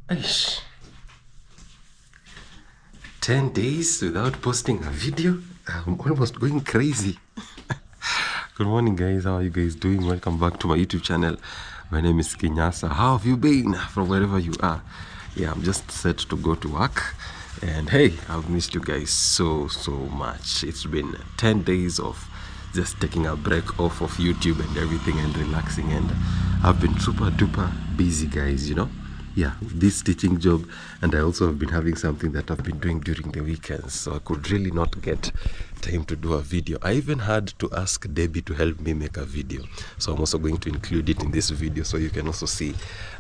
Aish. 10 days without posting a video. I'm almost going crazy. Good morning, guys. How are you guys doing? Welcome back to my YouTube channel. My name is Kinyasa. How have you been from wherever you are? Yeah, I'm just set to go to work. And hey, I've missed you guys so much. It's been 10 days of just taking a break off of YouTube and everything and relaxing. And I've been super duper busy, guys, you know. Yeah, this teaching job, and I also have been having something that I've been doing during the weekends, so I could really not get time to do a video. I even had to ask Debbie to help me make a video, so I'm also going to include it in this video so you can also see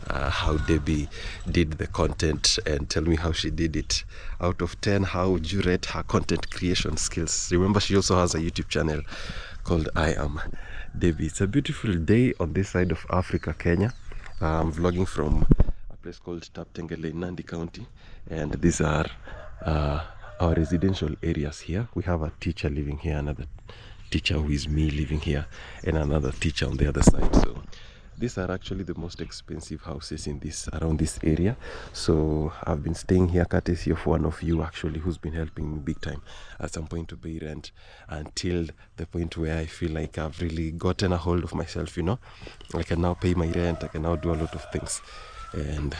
how Debbie did the content and tell me how she did it. Out of 10, how would you rate her content creation skills? Remember, she also has a YouTube channel called I Am Debbie. It's a beautiful day on this side of Africa, Kenya. I'm vlogging from place called Taptengele in Nandi County, and these are our residential areas here. We have a teacher living here, another teacher who is me living here, and another teacher on the other side. So these are actually the most expensive houses in around this area. So I've been staying here courtesy of one of you actually, who's been helping me big time at some point to pay rent, until the point where I feel like I've really gotten a hold of myself, you know. I can now pay my rent, I can now do a lot of things. And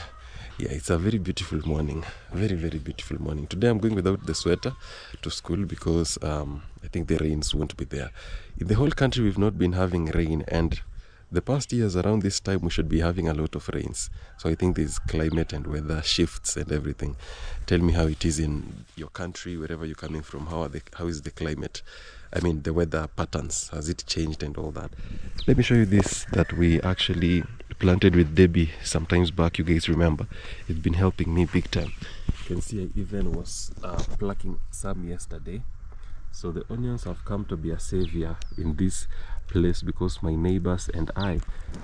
yeah, it's a very beautiful morning, very beautiful morning. Today I'm going without the sweater to school because I think the rains won't be there. In the whole country we've not been having rain, and the past years around this time we should be having a lot of rains. So I think there's climate and weather shifts and everything. Tell me how it is in your country, wherever you're coming from. How is the climate? I mean, the weather patterns, has it changed and all that? Let me show you this that we actually planted with Debbie sometimes back. You guys remember? It's been helping me big time. You can see I even was plucking some yesterday. So the onions have come to be a savior in this place, because my neighbors and I,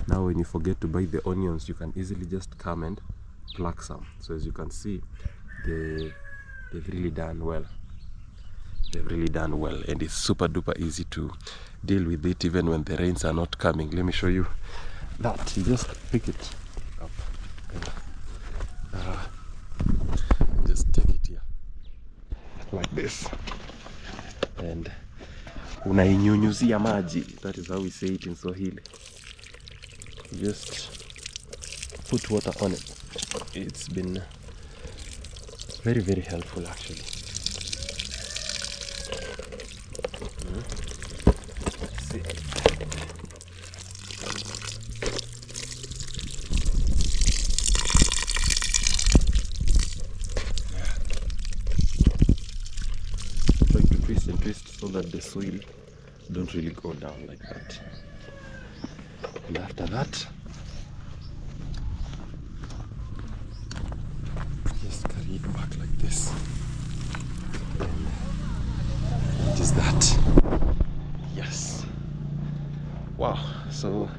now when you forget to buy the onions, you can easily just come and pluck some. So as you can see, they've really done well. They've really done well, and it's super duper easy to deal with it even when the rains are not coming. Let me show you that. You just pick it up and just take it here like this, and unainyunyuzia maji. That is how we say it in Swahili. You just put water on it. It's been very helpful actually. See. Try to twist and twist so that the soil don't really go down like that. And after that, just carry it back like this. And what is that? Yes. Wow. So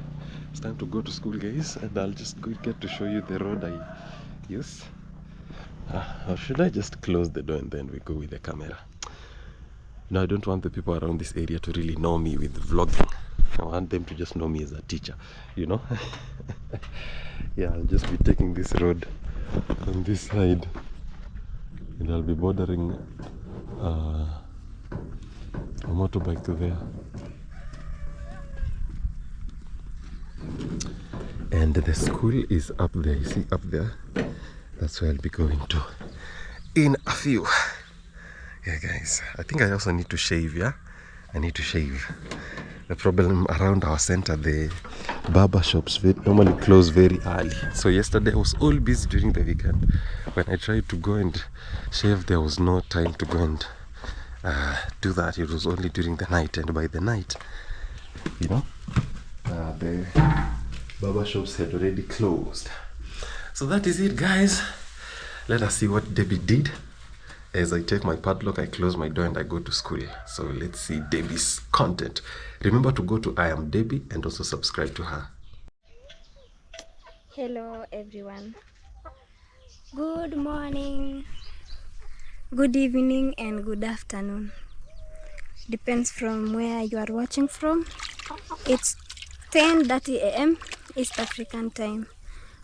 it's time to go to school, guys, and I'll just get to show you the road I use. Or should I just close the door and then we go with the camera? No, I don't want the people around this area to really know me with vlogging. I want them to just know me as a teacher, you know. Yeah, I'll just be taking this road on this side, and I'll be bordering a motorbike to there. And the school is up there, you see, up there. That's where I'll be going to in a few. Yeah, guys, I think I also need to shave. Yeah, I need to shave. The problem around our center, the barber shops normally close very early. So yesterday I was all busy during the weekend. When I tried to go and shave, there was no time to go and do that. It was only during the night, and by the night, you know, the barber shops had already closed. So that is it, guys. Let us see what Debbie did. As I take my padlock, I close my door and I go to school. So let's see Debbie's content. Remember to go to I Am Debbie and also subscribe to her. Hello everyone. Good morning, good evening and good afternoon. Depends from where you are watching from. It's 10:30 a.m. East African time.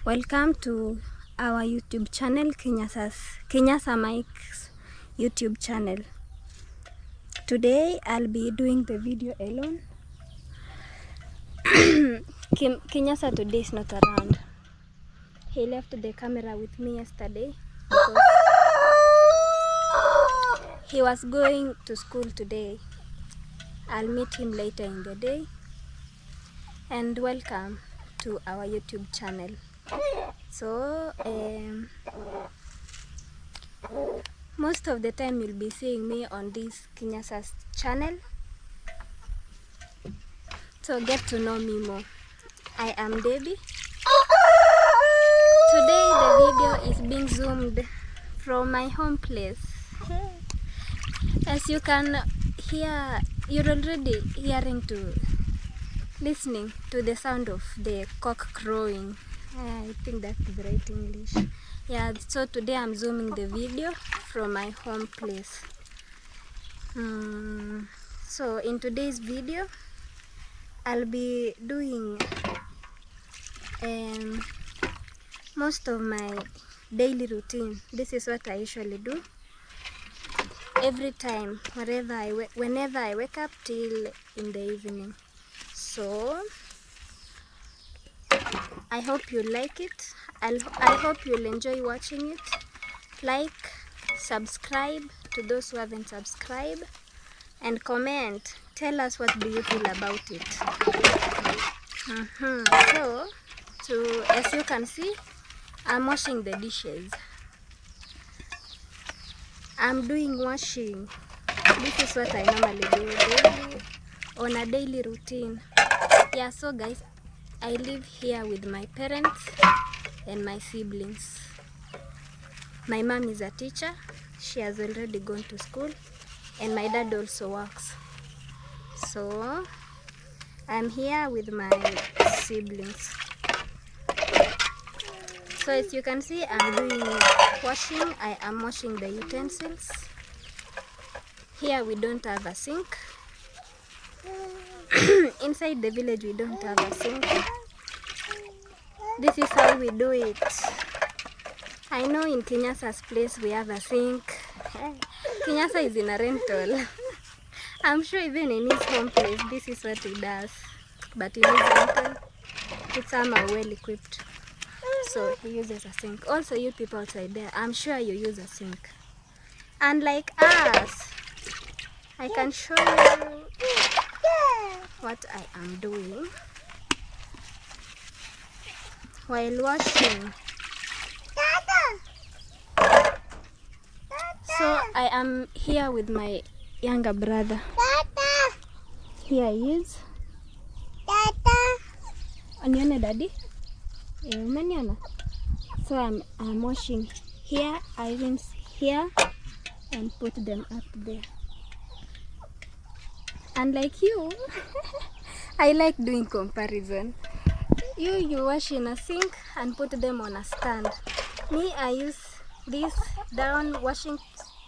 Welcome to our YouTube channel, Kinyasa Mike's YouTube channel. Today I'll be doing the video alone. Kinyasa today is not around. He left the camera with me yesterday because he was going to school today. I'll meet him later in the day. And welcome to our YouTube channel. So most of the time you'll be seeing me on this Kinyasa's channel. So get to know me more. I am Debbie. Today the video is being zoomed from my home place. As you can hear, you're already listening to the sound of the cock crowing. I think that's the right English. Yeah, so today I'm zooming the video from my home place. So in today's video, I'll be doing most of my daily routine. This is what I usually do every time, whenever I wake up till in the evening. So I hope you like it. I hope you'll enjoy watching it. Like, subscribe to those who haven't subscribed, and comment. Tell us what do you feel about it. So as you can see, I'm washing the dishes. I'm doing washing. This is what I normally do on a daily routine. Yeah, so guys, I live here with my parents and my siblings. My mom is a teacher. She has already gone to school, and my dad also works. So I'm here with my siblings. So as you can see, I'm doing washing. I am washing the utensils. Here we don't have a sink. Inside the village we don't have a sink. This is how we do it. I know in Kinyasa's place we have a sink. Kinyasa is in a rental. I'm sure even in his home place this is what he does. But in his rental, it's somehow well equipped. So he uses a sink. Also you people outside there, I'm sure you use a sink. Unlike us, I can show you what I am doing while washing. So I am here with my younger brother. Here he is. Onione daddy? Umeniona? So I'm washing here, I rinse here and put them up there. Unlike you, I like doing comparison. You wash in a sink and put them on a stand. Me, I use this down washing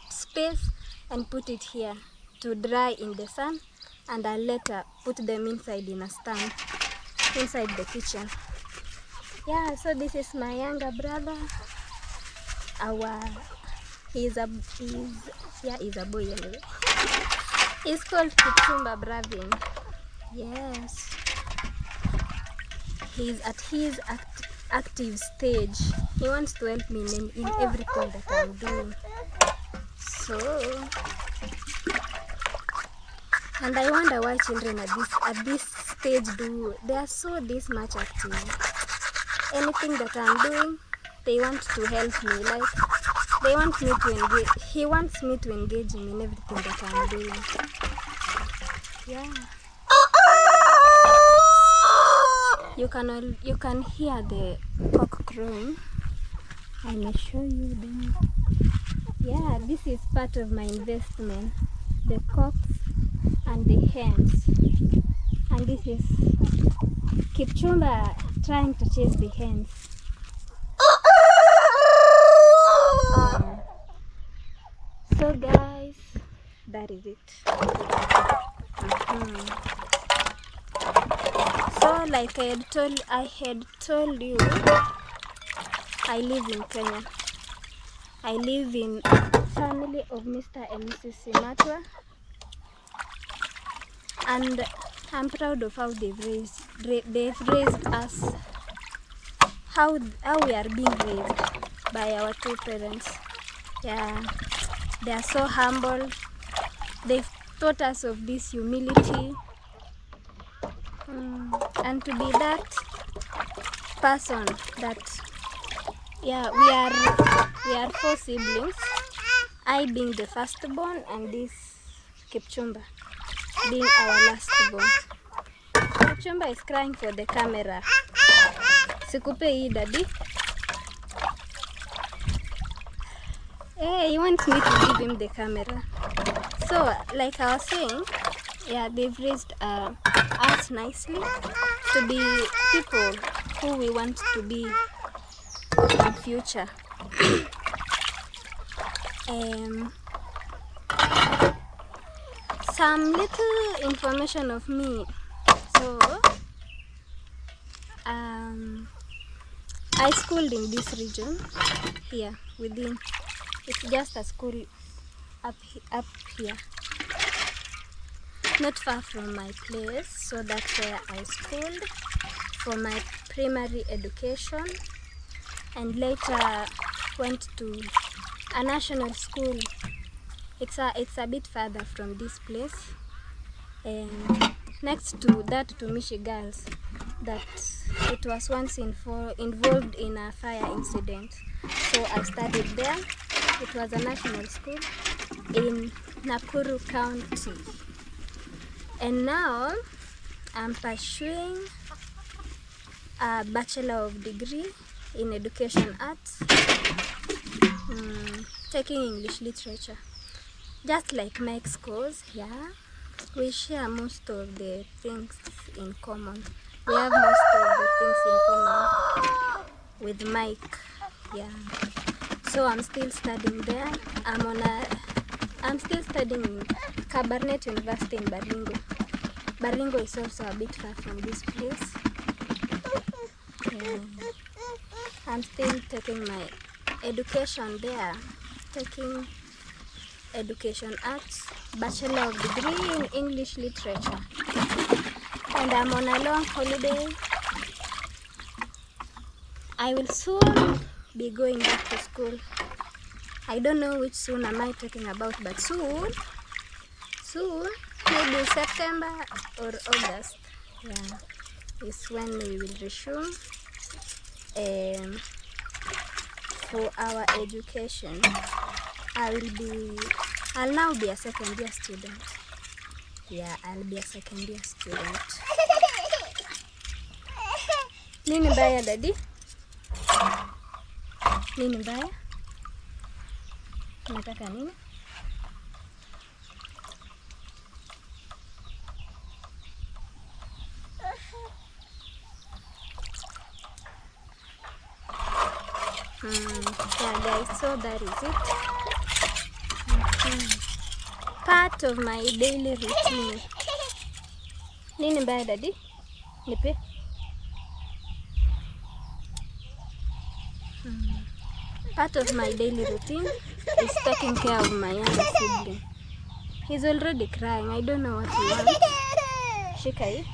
space and put it here to dry in the sun, and I later put them inside in a stand inside the kitchen. Yeah, so this is my younger brother. He's a boy anyway. He's called Kipchumba Bravin. Yes. He's at his active stage. He wants to help me in everything that I'm doing. So, and I wonder why children at this stage they are so this much active. Anything that I'm doing, they want to help me. Like, they want me to engage. He wants me to engage him in everything that I'm doing. Yeah. You can hear the cock crowing. I may show you them. Yeah, this is part of my investment. The cocks and the hens. And this is Kipchumba trying to chase the hens. So guys, that is it. So So like I had told you, I live in Kenya. I live in a family of Mr. and Mrs. Simatwa, and I'm proud of how they've raised us, how we are being raised by our two parents. Yeah, they are so humble. They've taught us of this humility, and to be that person that, yeah, we are four siblings, I being the firstborn and this Kipchumba being our lastborn. Kipchumba is crying for the camera. Sikupe hii daddy. Hey, he wants me to give him the camera. So, like I was saying, yeah, they've raised us nicely to be people who we want to be in future. Some little information of me. So, I schooled in this region here within. It's just a school up here, not far from my place. So that's where I schooled for my primary education, and later went to a national school. It's a bit further from this place, and next to that, to Mishi Girls, that it was once involved in a fire incident. So I studied there. It was a national school in Nakuru County, and now I'm pursuing a Bachelor of Degree in Education Arts, taking English Literature. Just like Mike's course, yeah, we share most of the things in common. We have most of the things in common with Mike, yeah. So I'm still studying there. I'm still studying in Kabarnet University in Baringo. Baringo is also a bit far from this place. I'm still taking my education there, taking Education Arts, Bachelor of Degree in English Literature. And I'm on a long holiday. I will soon be going back to school. I don't know which soon am I talking about, but soon, maybe September or August, yeah, is when we will resume for our education. I'll now be a second year student. Yeah, I'll be a second year student. Nini mbaya daddy? Nini mbaya? Unataka nini? Yeah guys, so that is it. Part of my daily routine. Nini mbaya daddy? Nipe. Part of my daily routine is taking care of my younger sibling. He's already crying. I don't know what he wants. Shikai.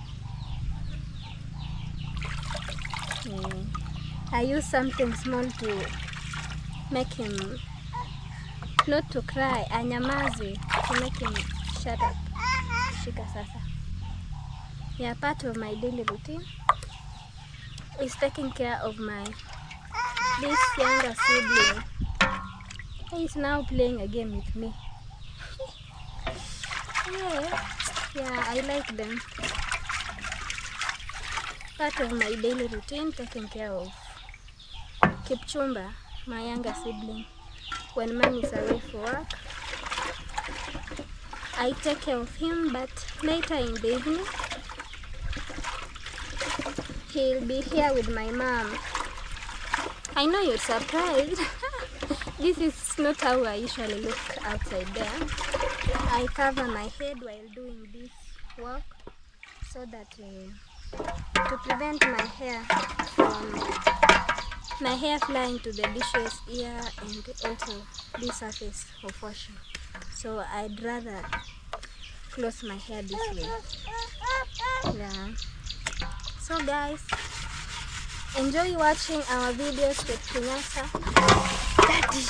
I use something small to make him not to cry. Anyamaze, to make him shut up. Shika sasa. Yeah, part of my daily routine is taking care of this younger sibling. He's now playing a game with me. Yeah, I like them. Part of my daily routine, taking care of Kipchumba, my younger sibling. When mom is away for work, I take care of him, but later in the evening, he'll be here with my mom. I know you're surprised. This is not how I usually look outside there. I cover my head while doing this work so that to prevent my hair flying to the dishes here and also this surface of washing. So I'd rather close my hair this way. Yeah. So guys, enjoy watching our videos with Kinyasa. Daddy.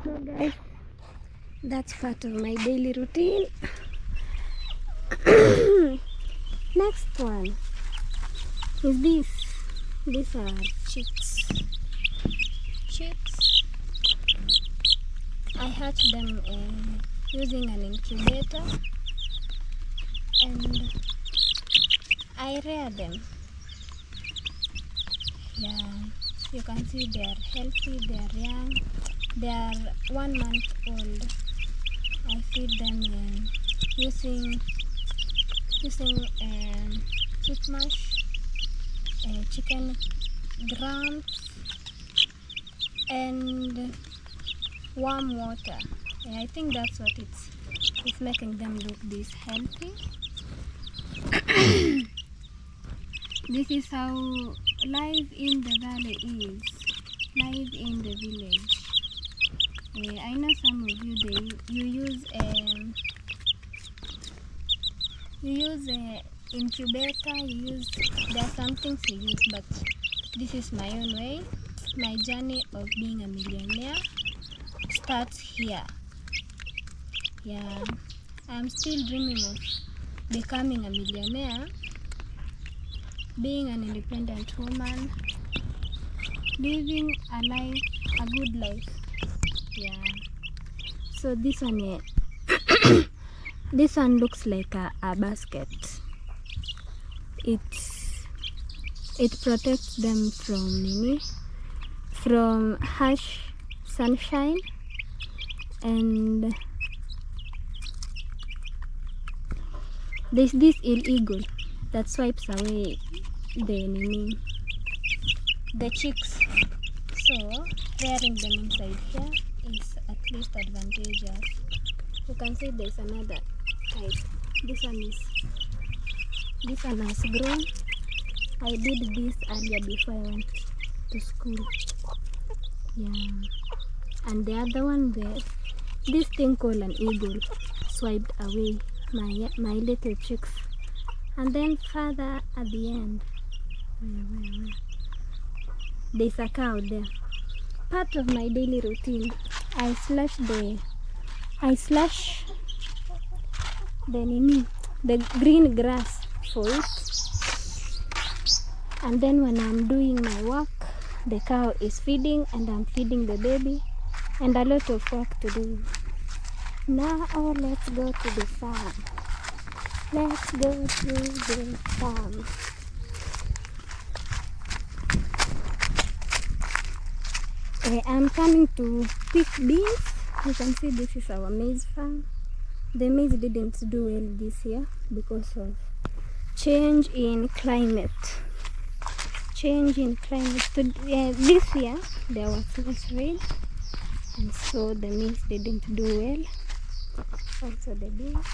So guys, that's part of my daily routine. Next one is this. These are chicks. I hatch them using an incubator and I rear them. Yeah, you can see they are healthy, they are young, they are 1 month old. I feed them using chick mash, chicken grams, and warm water. I think that's what it's making them look this healthy. This is how life in the valley is, life in the village. I know some of you you use a incubator, there are some things you use, but this is my own way. My journey of being a millionaire starts here. Yeah, I'm still dreaming of becoming a millionaire, being an independent woman, living a good life. Yeah. So this one, this one looks like a basket. It protects them from harsh sunshine, and there's this illegal that swipes away the chicks. So rearing them inside here is at least advantageous. You can see there's another type. This one has grown. I did this earlier before I went to school. Yeah. And the other one there, this thing called an eagle swiped away my little chicks. And then further at the end, there's a cow there. Part of my daily routine, I slash the green grass for it. And then when I'm doing my work, the cow is feeding and I'm feeding the baby, and a lot of work to do. Now let's go to the farm. Let's go to the farm. I'm coming to pick beans. You can see this is our maize farm. The maize didn't do well this year because of change in climate. This year there was less rain, and so the maize didn't do well. Also the beans,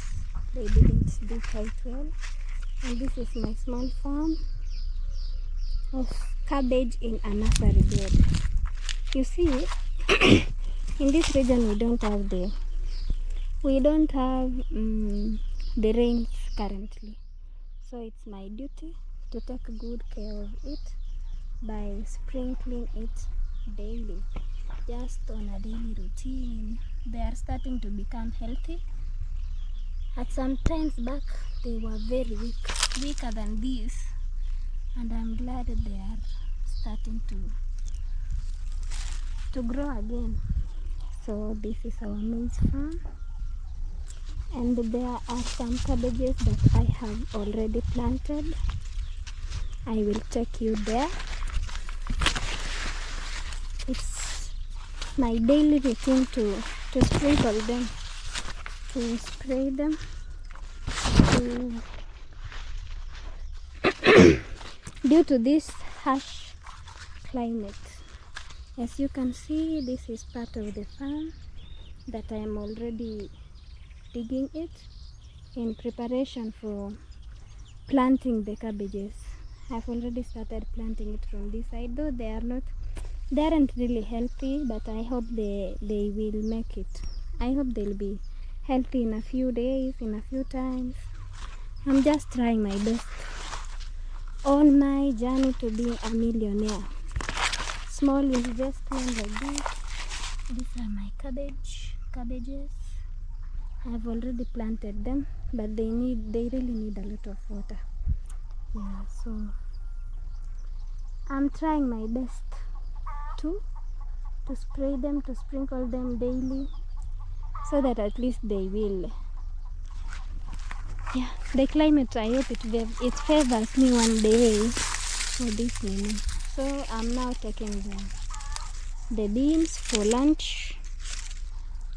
they didn't do quite well. And this is my small farm of cabbage in a nursery bed. You see, in this region we don't have the rains currently, so it's my duty to take good care of it by sprinkling it daily, just on a daily routine. They are starting to become healthy. At some times back they were very weaker than this, and I'm glad they are starting to grow again. So this is our maize farm, and there are some cabbages that I have already planted. I will take you there. It's my daily routine to sprinkle them, to spray them, due to this harsh climate. As you can see, this is part of the farm that I am already digging it. in preparation for planting the cabbages. I've already started planting it from this side, though they aren't really healthy, but I hope they will make it. I hope they'll be healthy in a few days, in a few times. I'm just trying my best on my journey to be a millionaire. Small investment like this. These are my cabbages. I've already planted them, but they really need a lot of water. Yeah, so I'm trying my best to spray them, to sprinkle them daily, so that at least they will. Yeah, the climate, I hope it favors me one day for this menu. So I'm now taking the beans for lunch.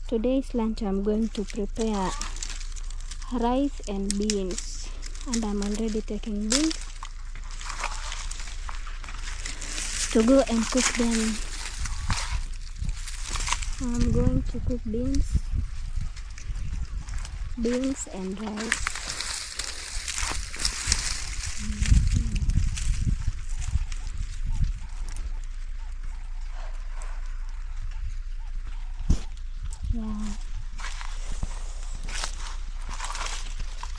Today's lunch I'm going to prepare rice and beans, and I'm already taking beans to go and cook them. I'm going to cook beans and rice. Yeah.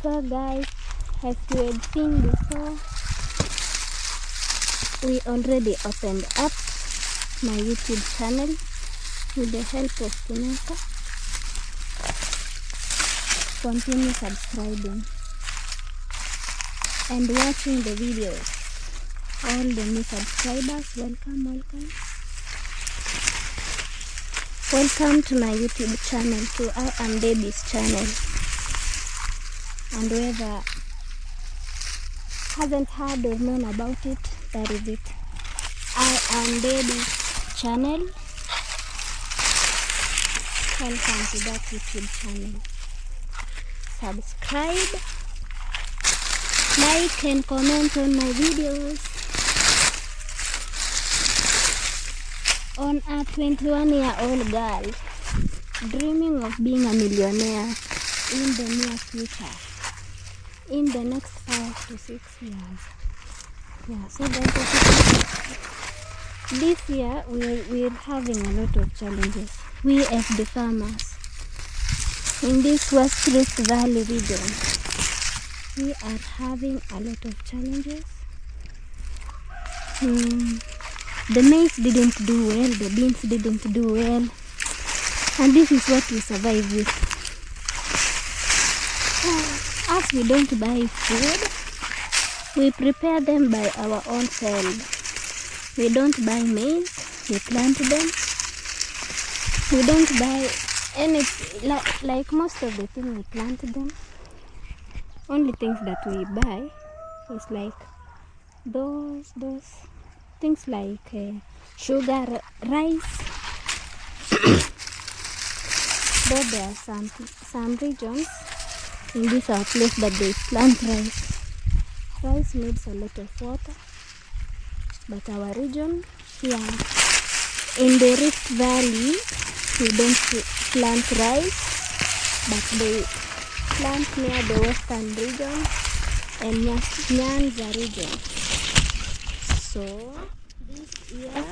So guys, as you had seen before, we already opened up my YouTube channel with the help of Kinesa. Continue subscribing and watching the videos. All the new subscribers, welcome. Welcome to my YouTube channel, to I Am Debbie's channel. And whoever hasn't heard or known about it, that is it. I Am Debbie's channel. Welcome to that YouTube channel. Subscribe, like and comment on my videos. On a 21-year-old girl dreaming of being a millionaire in the near future, in the next 5 to 6 years. Yeah, so guys, this year we're having a lot of challenges. We as the farmers in this West Rift Valley region, we are having a lot of challenges. The maize didn't do well, the beans didn't do well, and this is what we survive with. As we don't buy food, we prepare them by our own selves. We don't buy maize, we plant them. We don't buy anything, like most of the things we plant them. Only things that we buy is like those things like sugar, rice. Though there are some regions in this our place that they plant rice. Rice needs a lot of water, but our region here in the Rift Valley, we don't plant rice, but they plant near the western region and Nyanza region. So this year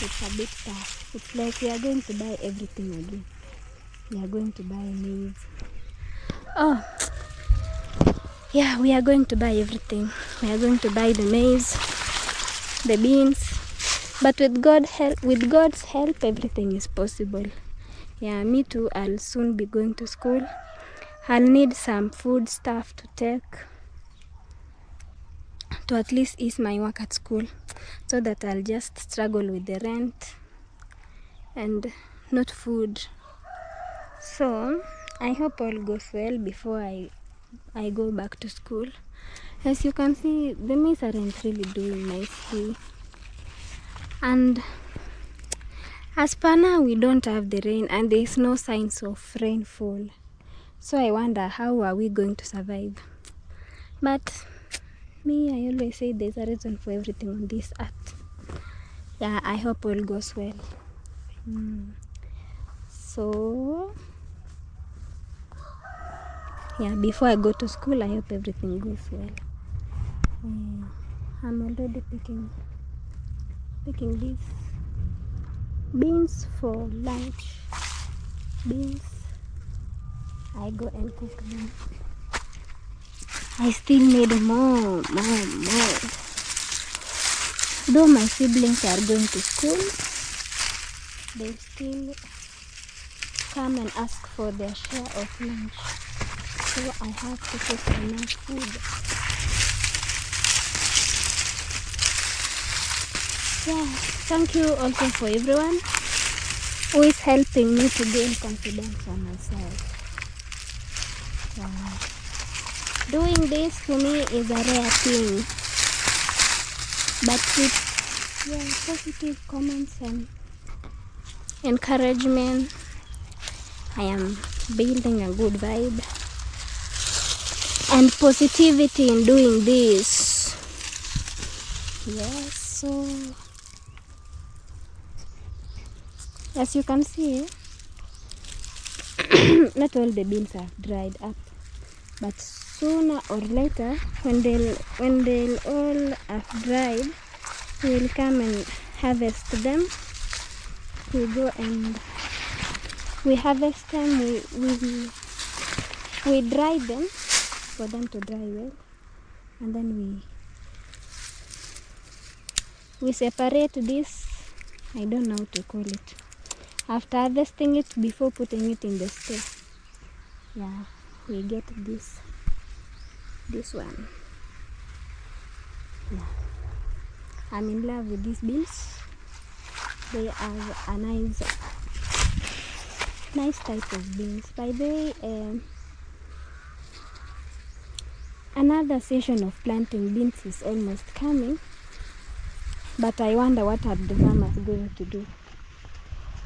it's a bit tough. It's like we are going to buy everything again. We are going to buy maize. Oh, yeah, we are going to buy everything. We are going to buy the maize, the beans. But with God's help, everything is possible. Yeah, me too. I'll soon be going to school. I'll need some food stuff to take to at least ease my work at school, so that I'll just struggle with the rent and not food. So I hope all goes well before I go back to school. As you can see, the maize aren't really doing nicely, and as per now we don't have the rain and there is no signs of rainfall. So I wonder, how are we going to survive? But me, I always say there's a reason for everything on this earth. Yeah, I hope all goes well. So Yeah, before I go to school, I hope everything goes well. I'm already picking these beans for lunch. Beans, I go and cook them. I still need more. Though my siblings are going to school, they still come and ask for their share of lunch. So I have to cook enough food. Yeah, thank you also for everyone who is helping me to gain confidence on myself. Doing this to me is a rare thing, but with positive comments and encouragement, I am building a good vibe and positivity in doing this. Yes, so as you can see, not all the beans have dried up, but sooner or later, when they'll all have dried, we'll come and harvest them. We go and we harvest them. We dry them for them to dry well, and then we separate this. I don't know how to call it. After harvesting it, before putting it in the store, yeah, we get this one. Yeah. I'm in love with these beans. They are a nice type of beans. By the way, another session of planting beans is almost coming, but I wonder what are the farmers going to do,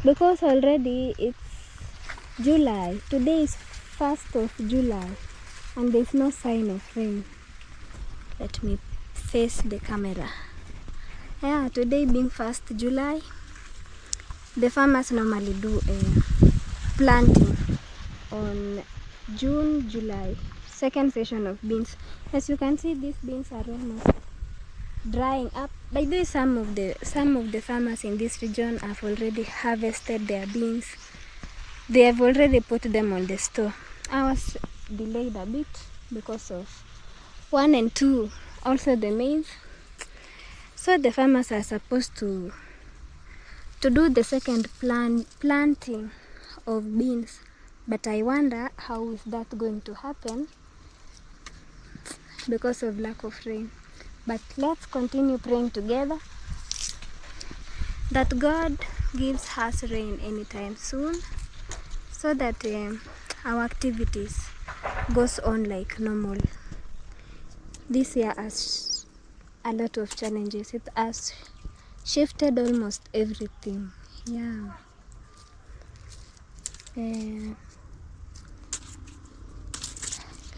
because already it's July. Today is 1st of July and there's no sign of rain. Let me face the camera. Yeah, today being 1st July, the farmers normally do planting on June, July, second session of beans. As you can see, these beans are almost drying up. By the way, some of the farmers in this region have already harvested their beans. They have already put them on the store. I was delayed a bit because of 1 and 2, also the maize. So the farmers are supposed to do the second planting of beans, but I wonder how is that going to happen because of lack of rain. But let's continue praying together that God gives us rain anytime soon, so that our activities goes on like normal. This year has a lot of challenges. It has shifted almost everything. Yeah.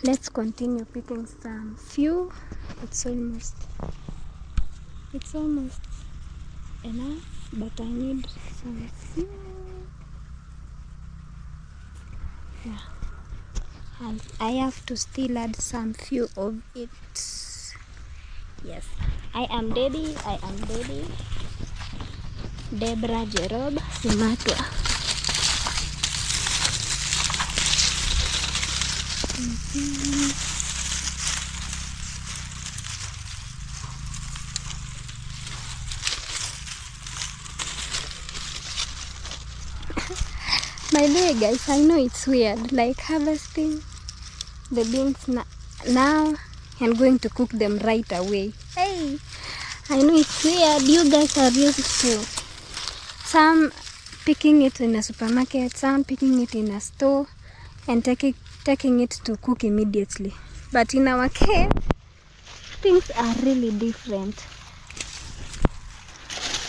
Let's continue picking some few. It's almost enough, but I need some few. Yeah. And I have to still add some few of it. Yes, I am Debbie. Deborah Jerob Simatwa. By the way, guys, I know it's weird, like harvesting the beans now and going to cook them right away. Hey, I know it's weird. You guys are used to some picking it in a supermarket, some picking it in a store and taking it to cook immediately. But in our case, things are really different.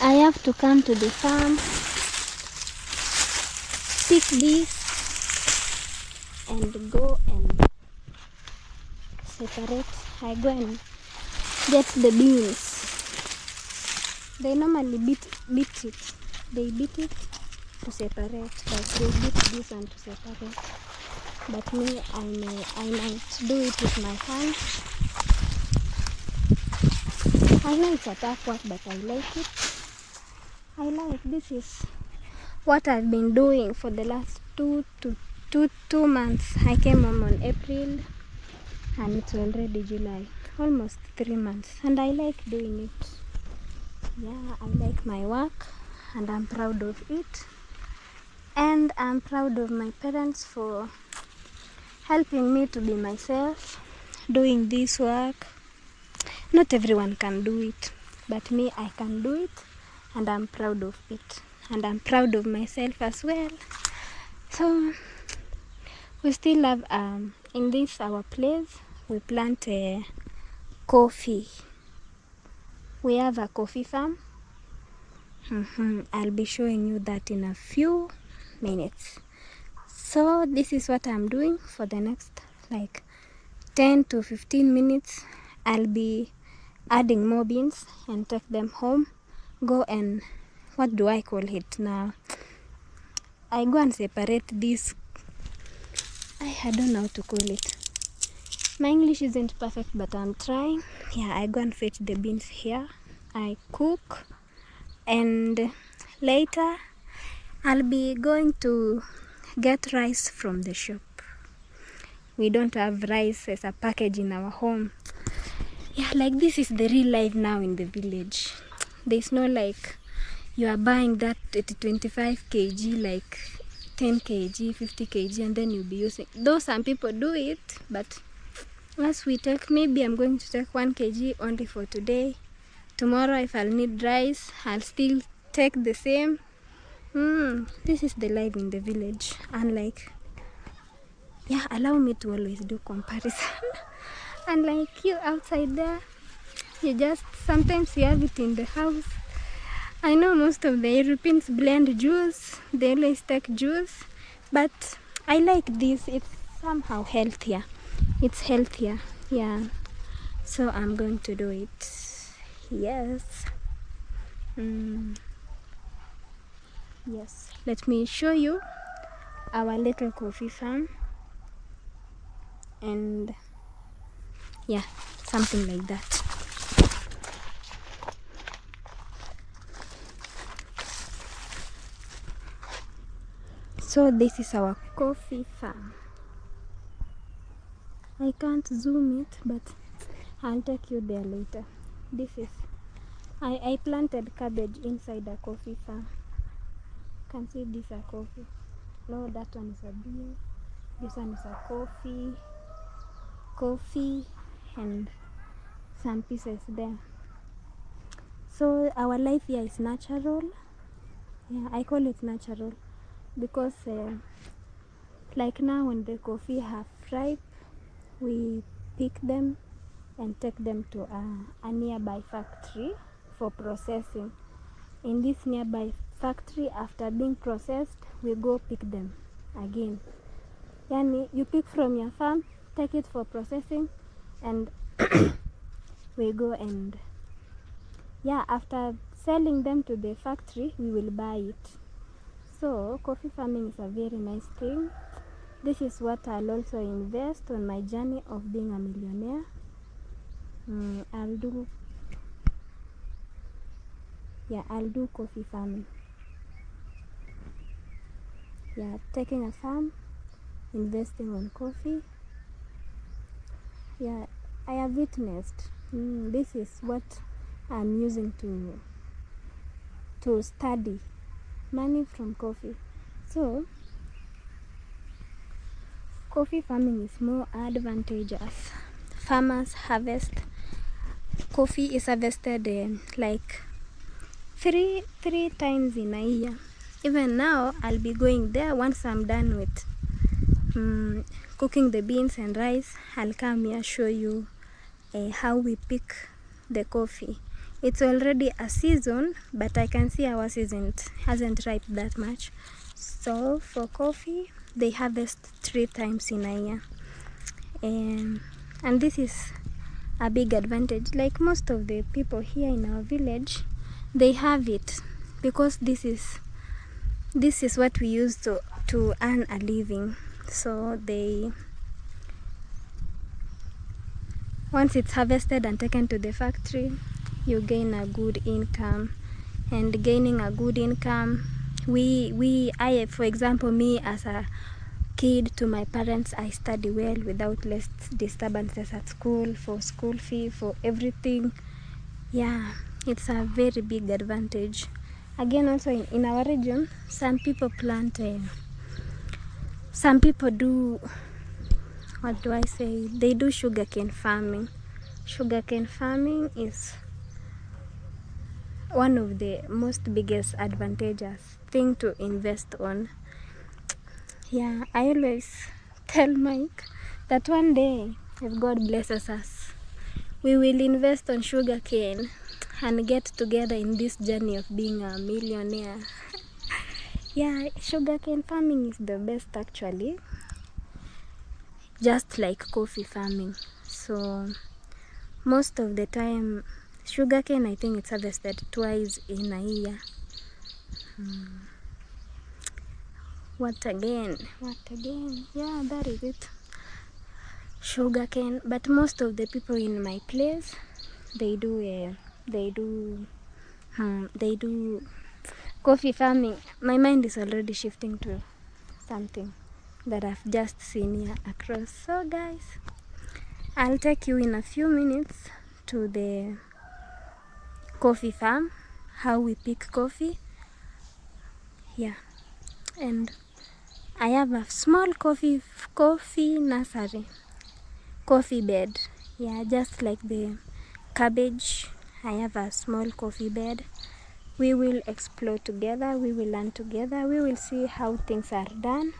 I have to come to the farm, pick this and go and separate. I go and get the beans. They normally beat it. They beat it to separate. Like they beat this one to separate. but me, I might do it with my hands. I know it's a tough work, but I like it. This is what I've been doing for the last 2 months. I came home on April and it's already July, almost 3 months, and I like doing it. Yeah, I like my work and I'm proud of it, and I'm proud of my parents for helping me to be myself doing this work. Not everyone can do it, but me, I can do it, and I'm proud of it, and I'm proud of myself as well. So we still have in this our place we plant coffee. We have a coffee farm. I'll be showing you that in a few minutes. So this is what I'm doing for the next like 10 to 15 minutes. I'll be adding more beans and take them home. Go and, what do I call it now? I go and separate this. I don't know how to call it. My English isn't perfect, but I'm trying. Yeah, I go and fetch the beans here. I cook, and later I'll be going to get rice from the shop. We don't have rice as a package in our home. Yeah, like this is the real life now in the village. There's no like you are buying that at 25 kg, like 10 kg, 50 kg, and then you'll be using. Though some people do it, but as we take, maybe I'm going to take 1 kg only for today. Tomorrow, if I'll need rice, I'll still take the same. This is the life in the village. And like, yeah, allow me to always do comparison. And like you outside there, you just, sometimes you have it in the house. I know most of the Europeans blend juice. They always take juice. But I like this. It's somehow healthier. It's healthier. Yeah. So I'm going to do it. Yes. Yes. Let me show you our little coffee farm. And yeah, something like that. So this is our coffee farm. I can't zoom it, but I'll take you there later. This is, I planted cabbage inside a coffee farm. You can see this a coffee. No, that one is a bean. This one is a coffee, and some pieces there. So our life here is natural. Yeah, I call it natural because like now when the coffee have ripe, we pick them and take them to a nearby factory for processing. In this nearby factory, after being processed, we go pick them again. Yani, you pick from your farm, take it for processing, and we go and, yeah, after selling them to the factory, we will buy it. So coffee farming is a very nice thing. This is what I'll also invest on my journey of being a millionaire. I'll do coffee farming. Yeah, taking a farm, investing on coffee. Yeah, I have witnessed. This is what I'm using to study money from coffee. So coffee farming is more advantageous. Farmers harvest coffee is harvested like three times in a year. Even now I'll be going there once I'm done with cooking the beans and rice. I'll come here show you how we pick the coffee. It's already a season, but I can see our season hasn't ripe that much. So for coffee, they harvest 3 times in a year, and this is a big advantage. Like most of the people here in our village, they have it because this is what we use to earn a living. So once it's harvested and taken to the factory, you gain a good income. And gaining a good income, I, for example, me as a kid to my parents, I study well without less disturbances at school, for school fee, for everything. Yeah, it's a very big advantage. Again, also in our region, some people plant, some people do, what do I say? They do sugarcane farming. Sugarcane farming is one of the most biggest advantageous thing to invest on. Yeah, I always tell Mike that one day, if God blesses us, we will invest on sugarcane and get together in this journey of being a millionaire. Yeah, sugarcane farming is the best actually, just like coffee farming. So most of the time, sugarcane, I think it's harvested twice in a year. What again? Yeah, that is it. Sugarcane. But most of the people in my place, they do coffee farming. My mind is already shifting to something that I've just seen here across. So guys, I'll take you in a few minutes to the coffee farm, how we pick coffee. Yeah, and I have a small coffee nursery, coffee bed. Yeah, just like the cabbage, I have a small coffee bed. We will explore together, we will learn together, we will see how things are done.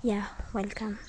Yeah, welcome.